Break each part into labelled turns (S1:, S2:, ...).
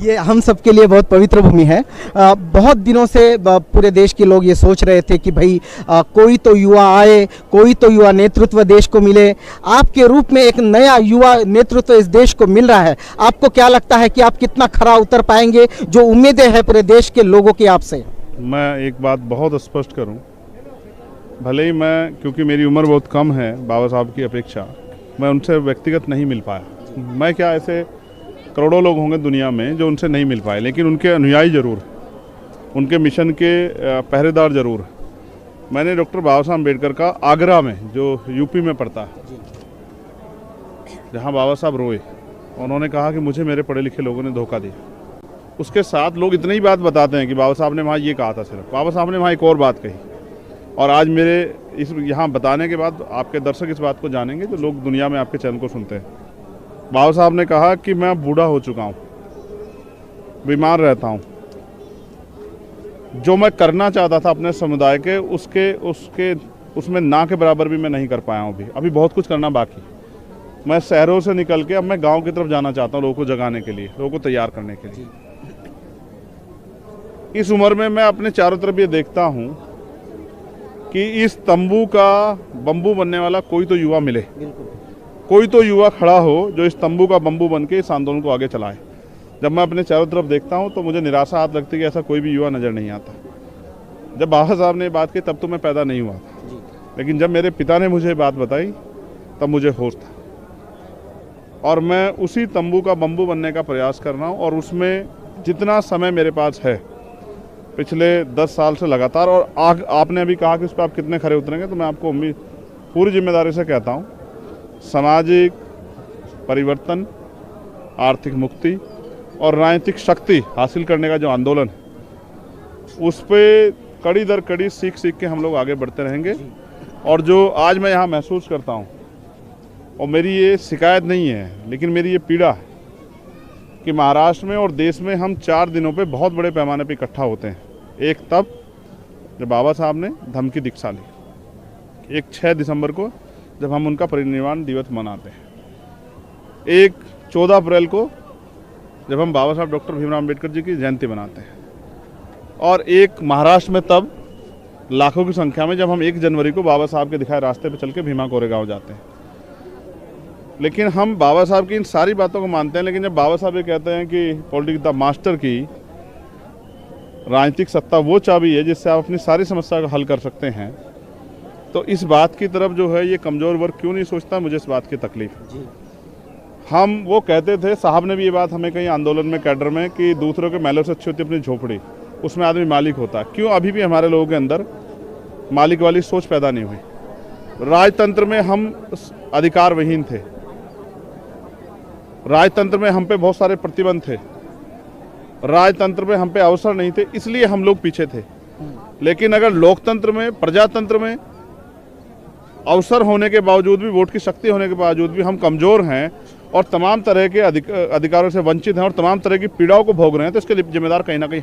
S1: ये हम सबके लिए बहुत पवित्र भूमि है। बहुत दिनों से पूरे देश के लोग ये सोच रहे थे कि भाई कोई तो युवा आए, कोई तो युवा नेतृत्व देश को मिले। आपके रूप में एक नया युवा नेतृत्व इस देश को मिल रहा है। आपको क्या लगता है कि आप कितना खरा उतर पाएंगे? जो उम्मीदें हैं पूरे देश के लोगों की आपसे। मैं
S2: एक बात बहुत स्पष्ट करूं, भले ही मैं, क्योंकि मेरी उम्र बहुत कम है बाबा साहब की अपेक्षा, मैं उनसे व्यक्तिगत नहीं मिल पाया। मैं क्या, ऐसे करोड़ों लोग होंगे दुनिया में जो उनसे नहीं मिल पाए, लेकिन उनके अनुयायी जरूर, उनके मिशन के पहरेदार जरूर। मैंने डॉक्टर बाबा साहब अम्बेडकर का आगरा में, जो यूपी में पड़ता है, जहाँ बाबा साहब रोए, उन्होंने कहा कि मुझे मेरे पढ़े लिखे लोगों ने धोखा दिया। उसके साथ लोग इतनी ही बात बताते हैं कि बाबा साहब ने वहाँ ये कहा था, सिर्फ बाबा साहब ने वहाँ एक और बात कही। और आज मेरे इस यहाँ बताने के बाद आपके दर्शक इस बात को जानेंगे जो लोग दुनिया में आपके चैनल को सुनते हैं। बाबा साहब ने कहा कि मैं बूढ़ा हो चुका हूँ, बीमार रहता हूँ, जो मैं करना चाहता था अपने समुदाय के उसमें ना के बराबर भी मैं नहीं कर पाया हूँ। अभी बहुत कुछ करना बाकी। मैं शहरों से निकल के अब मैं गांव की तरफ जाना चाहता हूँ, लोगों को जगाने के लिए, लोगों को तैयार करने के लिए। इस उम्र में मैं अपने चारों तरफ ये देखता हूँ कि इस तंबू का बम्बू बनने वाला कोई तो युवा मिले, कोई तो युवा खड़ा हो जो इस तंबू का बम्बू बन के इस आंदोलन को आगे चलाए। जब मैं अपने चारों तरफ देखता हूं तो मुझे निराशा हाथ लगती है कि ऐसा कोई भी युवा नज़र नहीं आता। जब बाबा साहब ने बात की तब तो मैं पैदा नहीं हुआ था, लेकिन जब मेरे पिता ने मुझे बात बताई तब मुझे होश था। और मैं उसी तंबू का बम्बू बनने का प्रयास कर रहा हूँ, और उसमें जितना समय मेरे पास है पिछले 10 साल से लगातार, और आपने अभी कहा कि उस पर आप कितने खरे उतरेंगे, तो मैं आपको पूरी जिम्मेदारी से कहता हूँ, सामाजिक परिवर्तन, आर्थिक मुक्ति और राजनीतिक शक्ति हासिल करने का जो आंदोलन है, उस पर कड़ी दर कड़ी सीख के हम लोग आगे बढ़ते रहेंगे। और जो आज मैं यहाँ महसूस करता हूँ, और मेरी ये शिकायत नहीं है, लेकिन मेरी ये पीड़ा है कि महाराष्ट्र में और देश में हम 4 दिनों पे बहुत बड़े पैमाने पे इकट्ठा होते हैं। एक तब जब बाबा साहब ने धम्म की दीक्षा ली, एक 6 दिसंबर को जब हम उनका परिनिर्वाण दिवस मनाते हैं, एक 14 अप्रैल को जब हम बाबा साहब डॉक्टर भीमराव अम्बेडकर जी की जयंती मनाते हैं, और एक महाराष्ट्र में तब लाखों की संख्या में जब हम 1 जनवरी को बाबा साहब के दिखाए रास्ते पर चल के भीमा कोरेगांव जाते हैं। लेकिन हम बाबा साहब की इन सारी बातों को मानते हैं, लेकिन जब बाबा साहब ये कहते हैं कि पॉलिटिक्स द मास्टर की राजनीतिक सत्ता वो चाबी है जिससे आप अपनी सारी समस्या को हल कर सकते हैं, तो इस बात की तरफ जो है ये कमज़ोर वर्ग क्यों नहीं सोचता, मुझे इस बात की तकलीफ है। हम वो कहते थे, साहब ने भी ये बात हमें कहीं आंदोलन में, कैडर में, कि दूसरों के महलों से अच्छी होती अपनी झोपड़ी, उसमें आदमी मालिक होता है। क्यों अभी भी हमारे लोगों के अंदर मालिक वाली सोच पैदा नहीं हुई? राजतंत्र में हम अधिकार विहीन थे, राजतंत्र में हम पे बहुत सारे प्रतिबंध थे, राजतंत्र में हम पे अवसर नहीं थे, इसलिए हम लोग पीछे थे। लेकिन अगर लोकतंत्र में, प्रजातंत्र में अवसर होने के बावजूद भी, वोट की शक्ति होने के बावजूद भी हम कमज़ोर हैं और तमाम तरह के अधिकारों से वंचित हैं और तमाम तरह की पीड़ाओं को भोग रहे हैं, तो इसके लिए जिम्मेदार कहीं ना कहीं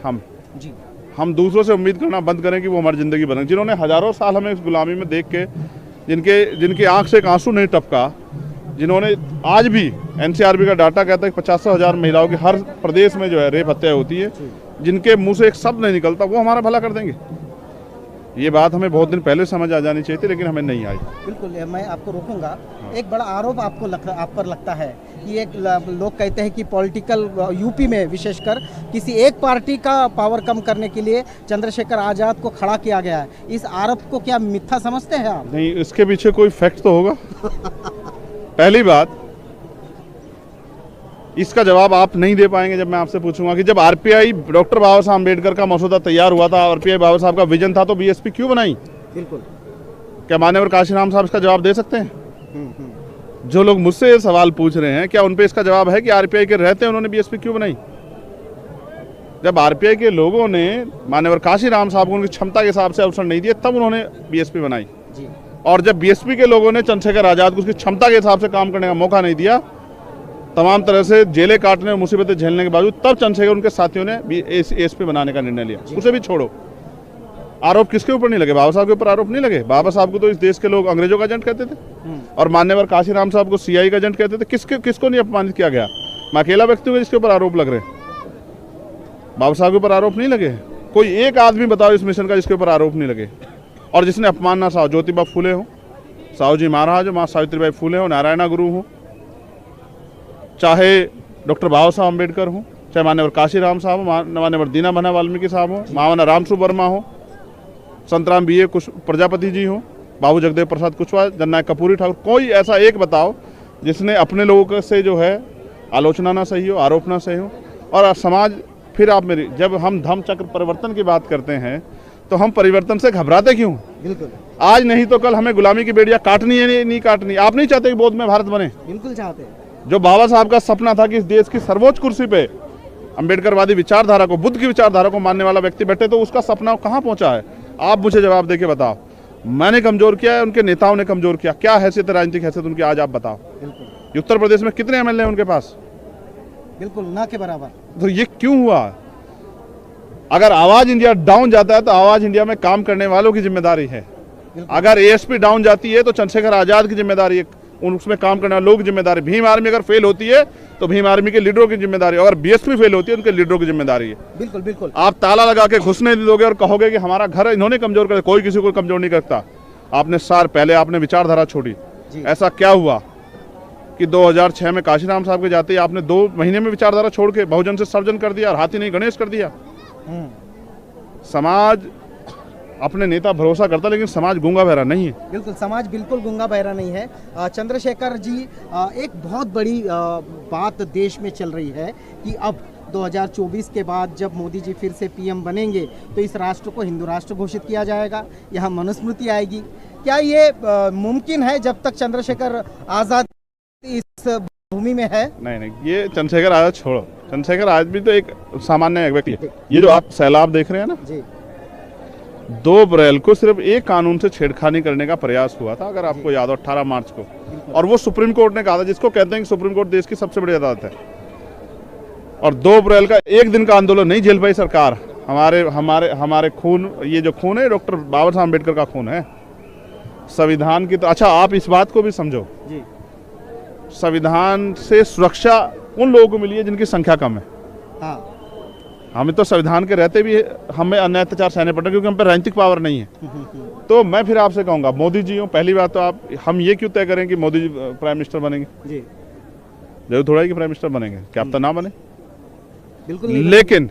S2: हम दूसरों से उम्मीद करना बंद करें कि वो हमारी ज़िंदगी बदलें। जिन्होंने हज़ारों साल हमें इस गुलामी में देख के, जिनकी आँख से एक आंसू नहीं टपका, जिन्होंने आज भी एनसीआरबी का डाटा कहता है कि 50,000 महिलाओं की हर प्रदेश में जो है रेप हत्या होती है, जिनके मुंह से एक शब्द नहीं निकलता, वो हमारा भला कर देंगे। ये बात हमें बहुत दिन पहले समझ आ जानी चाहिए थी, लेकिन हमें नहीं आई।
S1: बिल्कुल, मैं आपको रोकूंगा। एक बड़ा आरोप आप पर लगता है कि एक लोग कहते हैं कि पॉलिटिकल यूपी में विशेषकर किसी एक पार्टी का पावर कम करने के लिए चंद्रशेखर आज़ाद को खड़ा किया गया है। इस आरोप को क्या मिथ्या समझते हैं आप?
S2: नहीं, इसके पीछे कोई फैक्ट तो होगा। पहली बात, इसका जवाब आप नहीं दे पाएंगे जब मैं आपसे पूछूंगा कि जब आरपीआई डॉक्टर बाबा साहब अम्बेडकर का मसौदा तैयार हुआ था, आरपीआई बाबा साहब का विजन था, तो बीएसपी क्यों बनाई?
S1: बिल्कुल।
S2: क्या मान्यवर काशीराम साहब इसका जवाब दे सकते हैं? जो लोग मुझसे ये सवाल पूछ रहे हैं, क्या उन पे इसका जवाब है कि आरपीआई के रहते उन्होंने बीएसपी क्यों बनाई? जब आरपीआई के लोगों ने मान्यवर काशीराम साहब को उनकी क्षमता के हिसाब से अवसर नहीं दिए, तब उन्होंने बीएसपी बनाई। और जब बीएसपी के लोगों ने चंद्रशेखर आज़ाद को उसकी क्षमता के हिसाब से काम करने का मौका नहीं दिया, तमाम तरह से जेलें काटने और मुसीबतें झेलने के बावजूद, तब चंद्रशेखर उनके साथियों ने एएसपी बनाने का निर्णय लिया। उसे भी छोड़ो, आरोप किसके ऊपर नहीं लगे? बाबा साहब के ऊपर आरोप नहीं लगे। बाबा साहब को तो इस देश के लोग अंग्रेजों का एजेंट कहते थे, और मान्यवर काशीराम साहब को सीआई का एजेंट कहते थे। किसको नहीं अपमानित किया गया? मैं अकेला व्यक्ति हूँ जिसके ऊपर आरोप लग रहे हैं। बाबा साहब के ऊपर आरोप नहीं लगे? कोई एक आदमी बताओ इस मिशन का जिसके ऊपर आरोप नहीं लगे, और जिसने अपमानना साहु ज्योतिबा फूले हो, साहू जी महाराज हो, माँ सावित्रीबाई फूले हो, नारायणा गुरु हो, चाहे डॉक्टर बाबा साहब अम्बेडकर हो, चाहे मान्यवर काशीराम साहब हो, मान्यवर दीना बना वाल्मीकि साहब हो, मावना रामसु वर्मा हो, संतराम बी ए प्रजापति जी हो, बाबू जगदेव प्रसाद कुशवाहा, जननायक कपूरी ठाकुर, कोई ऐसा एक बताओ जिसने अपने लोगों से जो है आलोचना ना सही हो, आरोप ना सही हो। और समाज, फिर आप मेरी, जब हम धम्म चक्र परिवर्तन की बात करते हैं तो हम परिवर्तन से घबराते क्यों?
S1: बिल्कुल,
S2: आज नहीं तो कल हमें गुलामी की बेड़ियां काटनी है, नहीं काटनी। आप नहीं चाहते कि बौद्ध में भारत बने?
S1: बिल्कुल चाहते हैं।
S2: जो बाबा साहब का सपना था कि इस देश की सर्वोच्च कुर्सी पे अम्बेडकरवादी विचारधारा को, बुद्ध की विचारधारा को मानने वाला व्यक्ति बैठे, तो उसका सपना कहाँ पहुंचा है? आप मुझे जवाब देके बताओ। मैंने कमजोर किया है, उनके नेताओं ने कमजोर किया? क्या हैसियत है, राजनीतिक हैसियत उनकी, आज आप बताओ। उत्तर प्रदेश में कितने एमएलए हैं उनके पास?
S1: बिल्कुल ना के बराबर।
S2: तो ये क्यों हुआ? अगर आवाज इंडिया डाउन जाता है तो आवाज इंडिया में काम करने वालों की जिम्मेदारी है। अगर एएसपी डाउन जाती है तो चंद्रशेखर आजाद की जिम्मेदारी है, उसमें काम करने वाले लोगों की जिम्मेदारी। भीम आर्मी अगर फेल होती है तो भीम आर्मी के लीडरों की जिम्मेदारी, अगर बीएसपी फेल होती है उनके लीडरों की जिम्मेदारी है।
S1: बिल्कुल बिल्कुल।
S2: आप ताला लगा के घुसने नहीं दोगे और कहोगे कि हमारा घर इन्होंने कमजोर कर, कोई किसी को कमजोर नहीं करता। आपने पहले आपने विचारधारा छोड़ी। ऐसा क्या हुआ कि 2006 में काशीराम साहब के जाते ही आपने 2 महीने में विचारधारा छोड़ के बहुजन से सर्वजन कर दिया और हाथी नहीं गणेश कर दिया? समाज अपने नेता भरोसा करता, लेकिन समाज गूंगा बहरा नहीं है।
S1: बिल्कुल, समाज बिल्कुल गूंगा बहरा नहीं है। चंद्रशेखर जी, एक बहुत बड़ी बात देश में चल रही है कि अब 2024 के बाद जब मोदी जी फिर से पीएम बनेंगे तो इस राष्ट्र को हिंदू राष्ट्र घोषित किया जाएगा, यहाँ मनुस्मृति आएगी। क्या ये मुमकिन है जब तक चंद्रशेखर आजाद इस भूमि में है?
S2: नहीं, ये चंद्रशेखर आजाद छोड़ो। चंद्रशेखर आजाद भी तो एक सामान्य व्यक्ति है। ये जो आप सैलाब देख रहे हैं ना जी, 2 अप्रैल को सिर्फ एक कानून से छेड़खानी करने का प्रयास हुआ था, अगर आपको याद हो, 18 मार्च को, और वो सुप्रीम कोर्ट ने कहा था, जिसको कहते हैं कि सुप्रीम कोर्ट देश की सबसे बड़ी अदालत है। और 2 अप्रैल का एक दिन का आंदोलन नहीं झेल पाई सरकार। हमारे खून, ये जो खून है डॉक्टर बाबा साहब अम्बेडकर का खून है, संविधान की। तो अच्छा, आप इस बात को भी समझो जी, संविधान से सुरक्षा उन लोगों को मिली है जिनकी संख्या कम है। हाँ। हमें तो संविधान के रहते भी हमें अन्याय अत्याचार सहने पड़ते, क्योंकि हम पे राजनीतिक पावर नहीं है। तो मैं फिर आपसे कहूंगा, मोदी जी हो, पहली बात तो हम ये क्यों तय करें कि मोदी जी प्राइम मिनिस्टर बनेंगे? जी, जरूर थोड़ा है कि प्राइम मिनिस्टर बनेंगे, क्या अब तो ना बने? बिल्कुल। लेकिन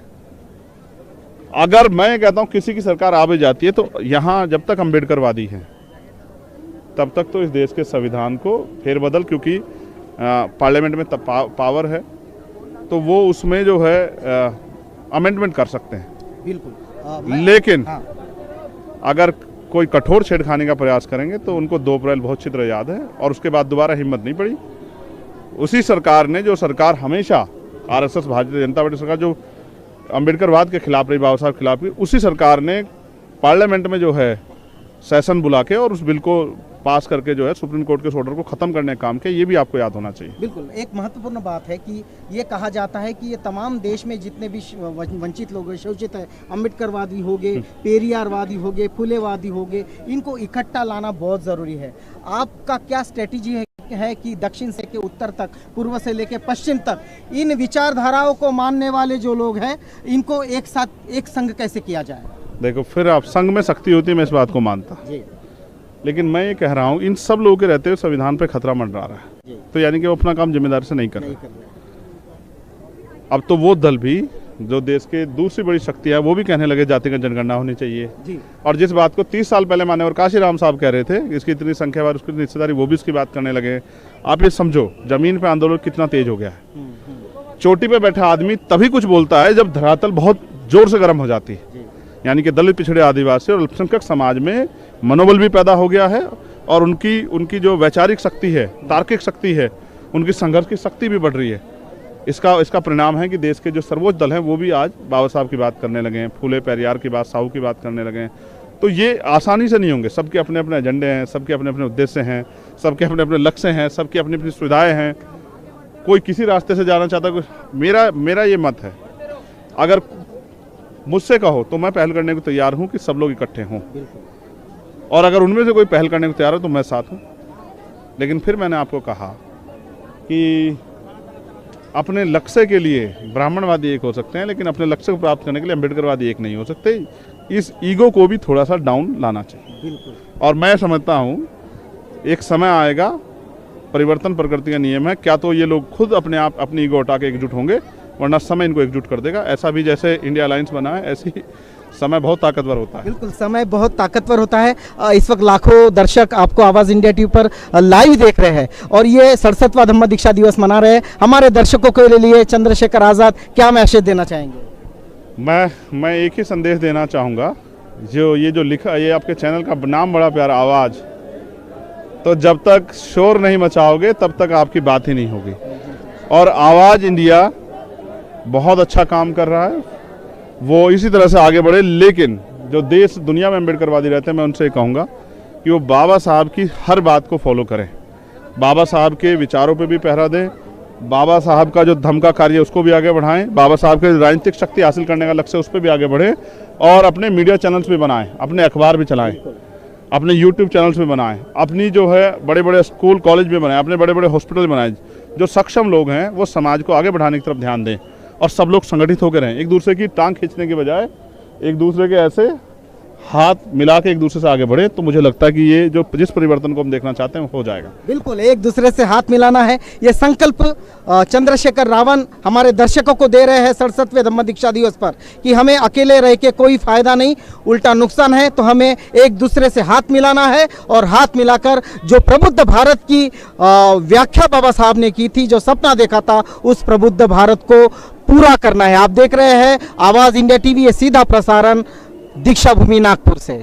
S2: अगर मैं कहता हूं किसी की सरकार आ भी जाती है, तो यहाँ जब तक अम्बेडकरवादी है तब तक तो इस देश के संविधान को फेरबदल, क्योंकि पार्लियामेंट में पावर है, तो वो उसमें जो है अमेंडमेंट कर सकते हैं। बिल्कुल। लेकिन अगर कोई कठोर छेड़खानी का प्रयास करेंगे तो उनको 2 अप्रैल बहुत अच्छी तरह याद है, और उसके बाद दोबारा हिम्मत नहीं पड़ी। उसी सरकार ने, जो सरकार हमेशा आरएसएस भारतीय जनता पार्टी सरकार जो अम्बेडकरवाद के खिलाफ रही, बाबा साहब के खिलाफ रही, उसी सरकार ने पार्लियामेंट में जो है सेशन बुला के और उस बिल को पास करके जो है सुप्रीम कोर्ट के ऑर्डर को खत्म करने का काम किया। ये भी आपको याद होना चाहिए। बिल्कुल।
S1: एक महत्वपूर्ण बात है कि ये कहा जाता है कि ये तमाम देश में जितने भी वंचित लोग हैं, शोषित है, अम्बेडकरवादी हो गए, पेरियारवादी हो गए, फुलेवादी हो गए, इनको इकट्ठा लाना बहुत ज़रूरी है। आपका क्या स्ट्रेटेजी है कि दक्षिण से के उत्तर तक, पूर्व से लेकर पश्चिम तक, इन विचारधाराओं को मानने वाले जो लोग हैं, इनको एक साथ एक संग कैसे किया जाए?
S2: देखो, फिर आप संघ में शक्ति होती है, मैं इस बात को मानता, लेकिन मैं ये कह रहा हूँ, इन सब लोगों के रहते हुए संविधान पे खतरा मंडरा रहा है, तो यानी कि वो अपना काम जिम्मेदारी से नहीं कर रहे। अब तो वो दल भी जो देश के दूसरी बड़ी शक्ति है, वो भी कहने लगे जातिगत जनगणना होनी चाहिए जी। और जिस बात को 30 साल पहले मान्यवर काशीराम साहब कह रहे थे, इसकी इतनी संख्या और उसकी हिस्सेदारी, वो भी इसकी बात करने लगे। आप ये समझो, जमीन पे आंदोलन कितना तेज हो गया है। चोटी पे बैठा आदमी तभी कुछ बोलता है जब धरातल बहुत जोर से गर्म हो जाती है, यानी कि दलित, पिछड़े, आदिवासी और अल्पसंख्यक समाज में मनोबल भी पैदा हो गया है, और उनकी जो वैचारिक शक्ति है, तार्किक शक्ति है, उनकी संघर्ष की शक्ति भी बढ़ रही है। इसका परिणाम है कि देश के जो सर्वोच्च दल हैं वो भी आज बाबा साहब की बात करने लगे हैं, फूले पेरियार की बात, साहू की बात करने लगे हैं। तो ये आसानी से नहीं होंगे, सबके अपने अपने एजेंडे हैं, सबके अपने अपने उद्देश्य हैं, सबके अपने अपने लक्ष्य हैं, सबकी अपनी अपनी सुविधाएं हैं। कोई किसी रास्ते से जाना चाहता, मेरा ये मत है, अगर मुझसे कहो तो मैं पहल करने को तैयार हूं कि सब लोग इकट्ठे हों, और अगर उनमें से कोई पहल करने को तैयार हो तो मैं साथ हूं। लेकिन फिर मैंने आपको कहा कि अपने लक्ष्य के लिए ब्राह्मणवादी एक हो सकते हैं, लेकिन अपने लक्ष्य को प्राप्त करने के लिए अम्बेडकरवादी एक नहीं हो सकते। इस ईगो को भी थोड़ा सा डाउन लाना चाहिए।
S1: बिल्कुल।
S2: और मैं समझता हूँ एक समय आएगा, परिवर्तन प्रकृति का नियम है, क्या तो ये लोग खुद अपने आप अपनी ईगो हटा के एकजुट होंगे, वरना समय इनको एकजुट कर देगा। ऐसा भी जैसे इंडिया अलायंस बना है, ऐसे ही समय बहुत ताकतवर होता है।
S1: बिल्कुल, समय बहुत ताकतवर होता है। इस वक्त लाखों दर्शक आपको आवाज़ इंडिया टीवी पर लाइव देख रहे हैं और ये 67वां धम्म दीक्षा दिवस मना रहे हैं। हमारे दर्शकों के लिए चंद्रशेखर आज़ाद क्या मैसेज देना चाहेंगे?
S2: मैं एक ही संदेश देना चाहूँगा, जो लिखा, ये आपके चैनल का नाम बड़ा प्यारा आवाज़, तो जब तक शोर नहीं मचाओगे तब तक आपकी बात ही नहीं होगी। और आवाज़ इंडिया बहुत अच्छा काम कर रहा है, वो इसी तरह से आगे बढ़े। लेकिन जो देश दुनिया में अम्बेडकरवादी रहते हैं, मैं उनसे कहूँगा कि वो बाबा साहब की हर बात को फॉलो करें, बाबा साहब के विचारों पे भी पहरा दें, बाबा साहब का जो धम्म का कार्य है उसको भी आगे बढ़ाएं, बाबा साहब के राजनीतिक शक्ति हासिल करने का लक्ष्य है उस पर भी आगे बढ़ें, और अपने मीडिया चैनल्स भी बनाएं, अपने अखबार भी चलाएं, अपने यूट्यूब चैनल्स भी बनाएं, अपनी जो है बड़े बड़े स्कूल कॉलेज भी बनाएं, अपने बड़े बड़े हॉस्पिटल बनाएं। जो सक्षम लोग हैं वो समाज को आगे बढ़ाने की तरफ ध्यान दें, और सब लोग संगठित होकर रहें। एक दूसरे की टांग खींचने के बजाय एक दूसरे के ऐसे हाथ मिला के एक दूसरे से आगे बढ़े, तो मुझे लगता है कि ये जो जिस परिवर्तन को हम देखना चाहते हैं वो हो जाएगा।
S1: बिल्कुल, एक दूसरे से हाथ मिलाना है, ये संकल्प चंद्रशेखर रावण हमारे दर्शकों को दे रहे हैं 67वें धम्म दीक्षा दिवस पर, कि हमें अकेले रह के कोई फायदा नहीं, उल्टा नुकसान है। तो हमें एक दूसरे से हाथ मिलाना है, और हाथ मिलाकर जो प्रबुद्ध भारत की व्याख्या बाबा साहब ने की थी, जो सपना देखा था, उस प्रबुद्ध भारत को पूरा करना है। आप देख रहे हैं आवाज़ इंडिया टीवी, ये सीधा प्रसारण दीक्षा भूमि नागपुर से।